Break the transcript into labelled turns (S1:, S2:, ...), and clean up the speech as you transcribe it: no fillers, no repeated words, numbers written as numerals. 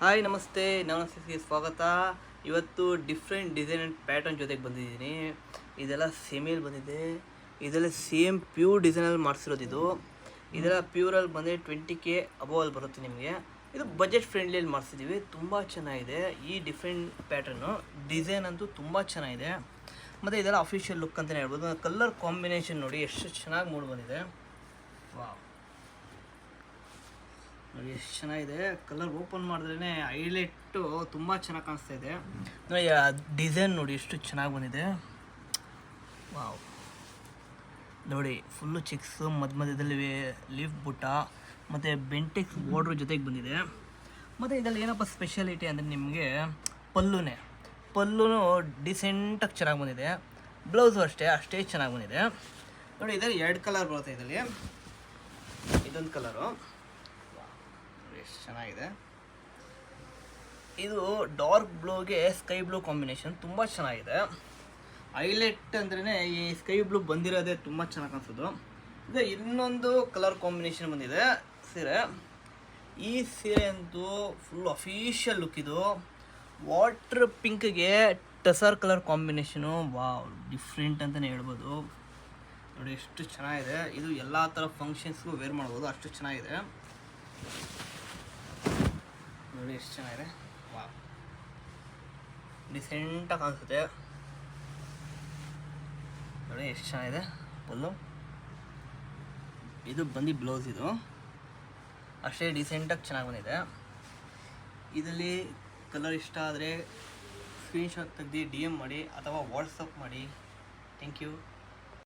S1: Hi ನಮಸ್ತೆ ಸ್ವಾಗತ. ಇವತ್ತು ಡಿಫ್ರೆಂಟ್ ಡಿಸೈನ್ ಆ್ಯಂಡ್ ಪ್ಯಾಟರ್ನ್ ಜೊತೆಗೆ ಬಂದಿದ್ದೀನಿ. ಇದೆಲ್ಲ ಸೇಮೇಲಿ ಬಂದಿದೆ. ಇದೆಲ್ಲ ಸೇಮ್ ಪ್ಯೂರ್ ಡಿಸೈನಲ್ಲಿ ಮಾಡಿಸಿರೋದು. ಇದೆಲ್ಲ ಪ್ಯೂರಲ್ಲಿ ಬಂದರೆ 20K ಅಬೋವಲ್ಲಿ ಬರುತ್ತೆ ನಿಮಗೆ. ಇದು ಬಜೆಟ್ ಫ್ರೆಂಡ್ಲಿಯಲ್ಲಿ ಮಾಡಿಸಿದ್ದೀವಿ. ತುಂಬ ಚೆನ್ನಾಗಿದೆ ಈ ಡಿಫ್ರೆಂಟ್ ಪ್ಯಾಟರ್ನು. ಡಿಸೈನ್ ಅಂತೂ ತುಂಬ ಚೆನ್ನಾಗಿದೆ. ಮತ್ತು ಇದೆಲ್ಲ ಅಫಿಷಿಯಲ್ ಲುಕ್ ಅಂತಲೇ ಹೇಳ್ಬೋದು. ಕಲರ್ ಕಾಂಬಿನೇಷನ್ ನೋಡಿ ಎಷ್ಟು ಚೆನ್ನಾಗಿ ಮೂಡಿ ಬಂದಿದೆ. ವಾವ್, ನೋಡಿ ಎಷ್ಟು ಚೆನ್ನಾಗಿದೆ. ಕಲರ್ ಓಪನ್ ಮಾಡಿದ್ರೇ ಹೈಲೈಟು ತುಂಬ ಚೆನ್ನಾಗಿ ಕಾಣಿಸ್ತಾ ಇದೆ. ನೋಡಿ ಡಿಸೈನ್ ನೋಡಿ ಎಷ್ಟು ಚೆನ್ನಾಗಿ ಬಂದಿದೆ. ವಾವ್, ನೋಡಿ ಫುಲ್ಲು ಚಿಕ್ಸು, ಮಧ್ಯದಲ್ಲಿ ಲೀಫ್ ಬುಟ್ಟ ಮತ್ತು ಬೆಂಟೆಕ್ಸ್ ಬಾರ್ಡ್ರ್ ಜೊತೆಗೆ ಬಂದಿದೆ. ಮತ್ತು ಇದರಲ್ಲಿ ಏನಪ್ಪ ಸ್ಪೆಷಾಲಿಟಿ ಅಂದರೆ ನಿಮಗೆ ಪಲ್ಲೂ ಡಿಸೆಂಟಾಗಿ ಚೆನ್ನಾಗಿ ಬಂದಿದೆ. ಬ್ಲೌಸು ಅಷ್ಟೇ ಚೆನ್ನಾಗಿ ಬಂದಿದೆ. ನೋಡಿ ಇದರಲ್ಲಿ 2 ಕಲರ್ ಬರುತ್ತೆ. ಇದರಲ್ಲಿ ಇದೊಂದು ಕಲರು ಎಷ್ಟು ಚೆನ್ನಾಗಿದೆ. ಇದು ಡಾರ್ಕ್ ಬ್ಲೂಗೆ ಸ್ಕೈ ಬ್ಲೂ ಕಾಂಬಿನೇಷನ್ ತುಂಬ ಚೆನ್ನಾಗಿದೆ. ಹೈಲೈಟ್ ಅಂದ್ರೇ ಈ ಸ್ಕೈ ಬ್ಲೂ ಬಂದಿರೋದೇ ತುಂಬ ಚೆನ್ನಾಗಿ ಕಾಣಿಸೋದು. ಇದು ಇನ್ನೊಂದು ಕಲರ್ ಕಾಂಬಿನೇಷನ್ ಬಂದಿದೆ ಸೀರೆ. ಈ ಸೀರೆ ಅಂತೂ ಫುಲ್ ಅಫಿಷಿಯಲ್ ಲುಕ್. ಇದು ವಾಟರ್ ಪಿಂಕ್ಗೆ tussar colour combination. Wow, different ಅಂತಲೇ ಹೇಳ್ಬೋದು. ನೋಡಿ ಎಷ್ಟು ಚೆನ್ನಾಗಿದೆ. ಇದು ಎಲ್ಲ ಥರ ಫಂಕ್ಷನ್ಸ್ಗೂ ವೇರ್ ಮಾಡ್ಬೋದು, ಅಷ್ಟು ಚೆನ್ನಾಗಿದೆ. ನೋಡಿ ಎಷ್ಟು ಚೆನ್ನಾಗಿದೆ. ವಾವ್, ಡಿಸೆಂಟಾಗಿ ಕಾಣಿಸುತ್ತೆ. ನೋಡಿ ಎಷ್ಟು ಚೆನ್ನಾಗಿದೆ ಪಲ್ಲು. ಇದು ಬಂದು ಬ್ಲೌಸ್. ಇದು ಅಷ್ಟೇ ಡಿಸೆಂಟಾಗಿ ಚೆನ್ನಾಗಿ ಬಂದಿದೆ. ಇದರಲ್ಲಿ ಕಲರ್ ಇಷ್ಟ ಆದರೆ ಸ್ಕ್ರೀನ್ಶಾಟ್ ತೆಗೆದು DM ಮಾಡಿ ಅಥವಾ ವಾಟ್ಸಪ್ ಮಾಡಿ. Thank you.